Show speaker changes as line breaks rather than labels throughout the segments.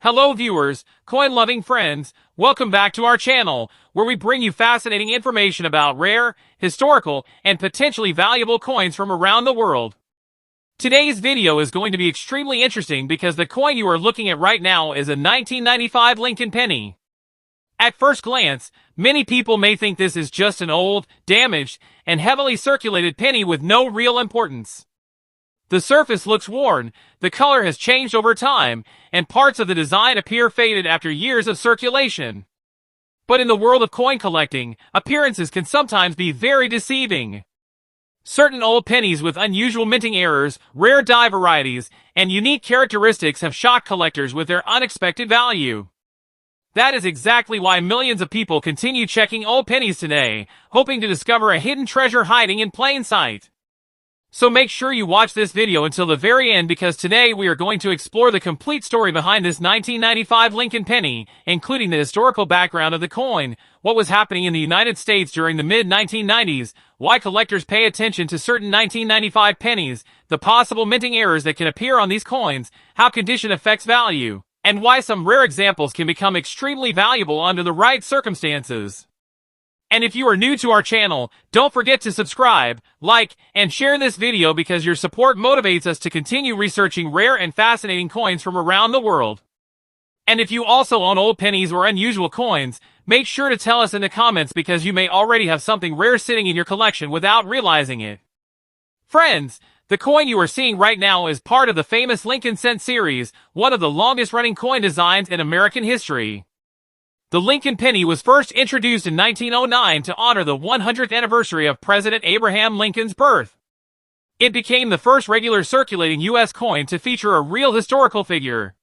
Hello viewers, coin-loving friends, welcome back to our channel, where we bring you fascinating information about rare, historical, and potentially valuable coins from around the world. Today's video is going to be extremely interesting because the coin you are looking at right now is a 1995 Lincoln penny. At first glance, many people may think this is just an old, damaged, and heavily circulated penny with no real importance. The surface looks worn, the color has changed over time, and parts of the design appear faded after years of circulation. But in the world of coin collecting, appearances can sometimes be very deceiving. Certain old pennies with unusual minting errors, rare die varieties, and unique characteristics have shocked collectors with their unexpected value. That is exactly why millions of people continue checking old pennies today, hoping to discover a hidden treasure hiding in plain sight. So make sure you watch this video until the very end because today we are going to explore the complete story behind this 1995 Lincoln penny, including the historical background of the coin, what was happening in the United States during the mid-1990s, why collectors pay attention to certain 1995 pennies, the possible minting errors that can appear on these coins, how condition affects value, and why some rare examples can become extremely valuable under the right circumstances. And if you are new to our channel, don't forget to subscribe, like, and share this video because your support motivates us to continue researching rare and fascinating coins from around the world. And if you also own old pennies or unusual coins, make sure to tell us in the comments because you may already have something rare sitting in your collection without realizing it. Friends, the coin you are seeing right now is part of the famous Lincoln Cent series, one of the longest-running coin designs in American history. The Lincoln penny was first introduced in 1909 to honor the 100th anniversary of President Abraham Lincoln's birth. It became the first regular circulating U.S. coin to feature a real historical figure.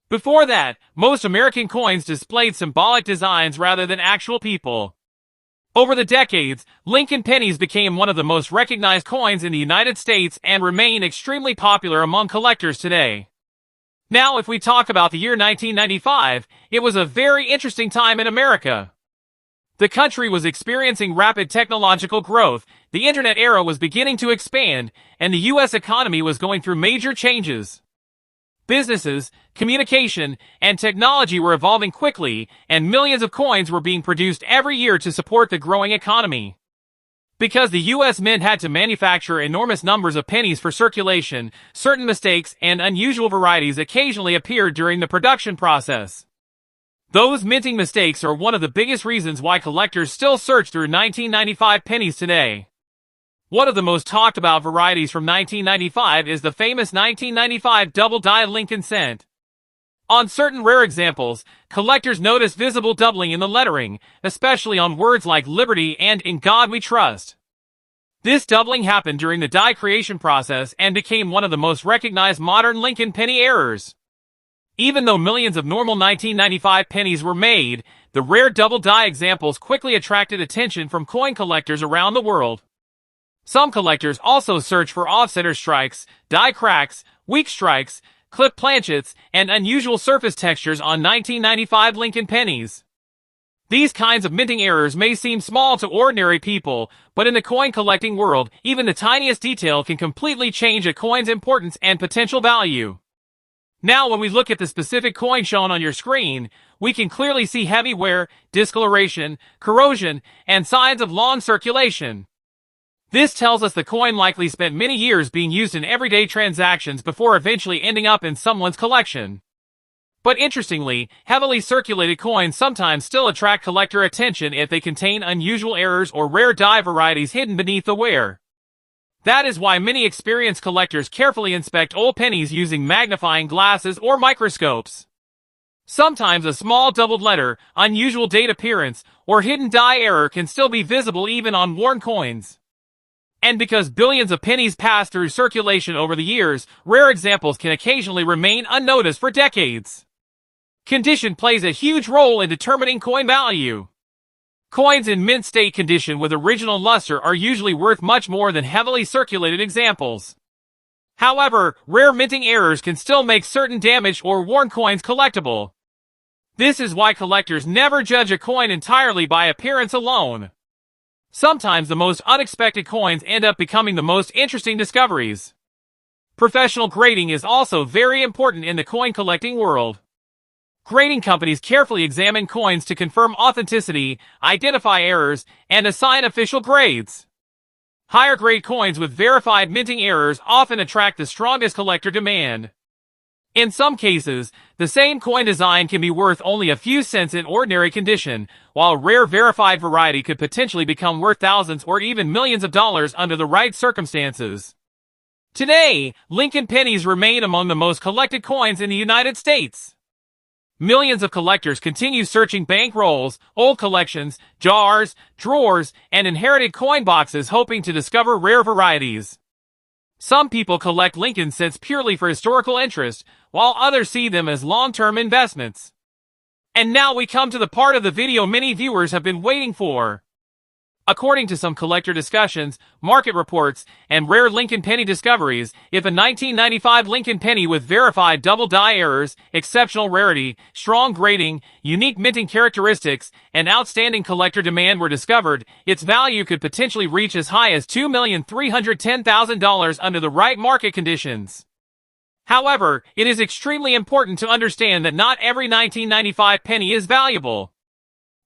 Before that, most American coins displayed symbolic designs rather than actual people. Over the decades, Lincoln pennies became one of the most recognized coins in the United States and remain extremely popular among collectors today. Now, if we talk about the year 1995, it was a very interesting time in America. The country was experiencing rapid technological growth, the internet era was beginning to expand, and the U.S. economy was going through major changes. Businesses, communication, and technology were evolving quickly, and millions of coins were being produced every year to support the growing economy. Because the U.S. Mint had to manufacture enormous numbers of pennies for circulation, certain mistakes and unusual varieties occasionally appeared during the production process. Those minting mistakes are one of the biggest reasons why collectors still search through 1995 pennies today. One of the most talked about varieties from 1995 is the famous 1995 double-die Lincoln Cent. On certain rare examples, collectors notice visible doubling in the lettering, especially on words like Liberty and In God We Trust. This doubling happened during the die creation process and became one of the most recognized modern Lincoln penny errors. Even though millions of normal 1995 pennies were made, the rare double die examples quickly attracted attention from coin collectors around the world. Some collectors also search for offsetter strikes, die cracks, weak strikes, clip planchets, and unusual surface textures on 1995 Lincoln pennies. These kinds of minting errors may seem small to ordinary people, but in the coin collecting world, even the tiniest detail can completely change a coin's importance and potential value. Now when we look at the specific coin shown on your screen, we can clearly see heavy wear, discoloration, corrosion, and signs of long circulation. This tells us the coin likely spent many years being used in everyday transactions before eventually ending up in someone's collection. But interestingly, heavily circulated coins sometimes still attract collector attention if they contain unusual errors or rare die varieties hidden beneath the wear. That is why many experienced collectors carefully inspect old pennies using magnifying glasses or microscopes. Sometimes a small doubled letter, unusual date appearance, or hidden die error can still be visible even on worn coins. And because billions of pennies pass through circulation over the years, rare examples can occasionally remain unnoticed for decades. Condition plays a huge role in determining coin value. Coins in mint state condition with original luster are usually worth much more than heavily circulated examples. However, rare minting errors can still make certain damaged or worn coins collectible. This is why collectors never judge a coin entirely by appearance alone. Sometimes the most unexpected coins end up becoming the most interesting discoveries. Professional grading is also very important in the coin collecting world. Grading companies carefully examine coins to confirm authenticity, identify errors, and assign official grades. Higher grade coins with verified minting errors often attract the strongest collector demand. In some cases, the same coin design can be worth only a few cents in ordinary condition, while rare verified variety could potentially become worth thousands or even millions of dollars under the right circumstances. Today, Lincoln pennies remain among the most collected coins in the United States. Millions of collectors continue searching bank rolls, old collections, jars, drawers, and inherited coin boxes hoping to discover rare varieties. Some people collect Lincoln cents purely for historical interest, while others see them as long-term investments. And now we come to the part of the video many viewers have been waiting for. According to some collector discussions, market reports, and rare Lincoln penny discoveries, if a 1995 Lincoln penny with verified double die errors, exceptional rarity, strong grading, unique minting characteristics, and outstanding collector demand were discovered, its value could potentially reach as high as $2,310,000 under the right market conditions. However, it is extremely important to understand that not every 1995 penny is valuable.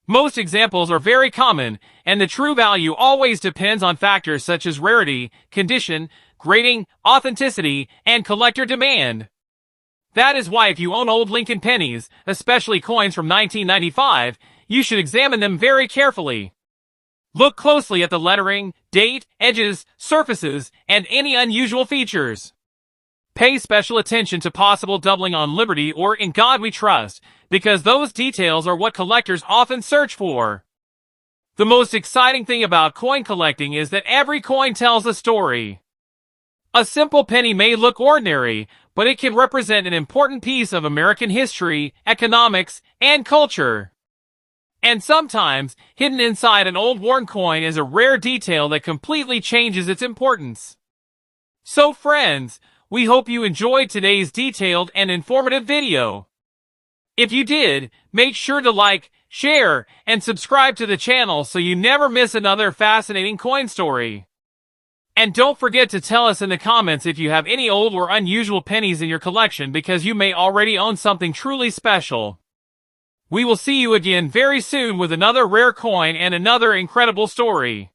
Most examples are very common, and the true value always depends on factors such as rarity, condition, grading, authenticity, and collector demand. That is why if you own old Lincoln pennies, especially coins from 1995, you should examine them very carefully. Look closely at the lettering, date, edges, surfaces, and any unusual features. Pay special attention to possible doubling on Liberty or In God We Trust, because those details are what collectors often search for. The most exciting thing about coin collecting is that every coin tells a story. A simple penny may look ordinary, but it can represent an important piece of American history, economics, and culture. And sometimes, hidden inside an old worn coin is a rare detail that completely changes its importance. So friends, we hope you enjoyed today's detailed and informative video. If you did, make sure to like, share, and subscribe to the channel so you never miss another fascinating coin story. And don't forget to tell us in the comments if you have any old or unusual pennies in your collection, because you may already own something truly special. We will see you again very soon with another rare coin and another incredible story.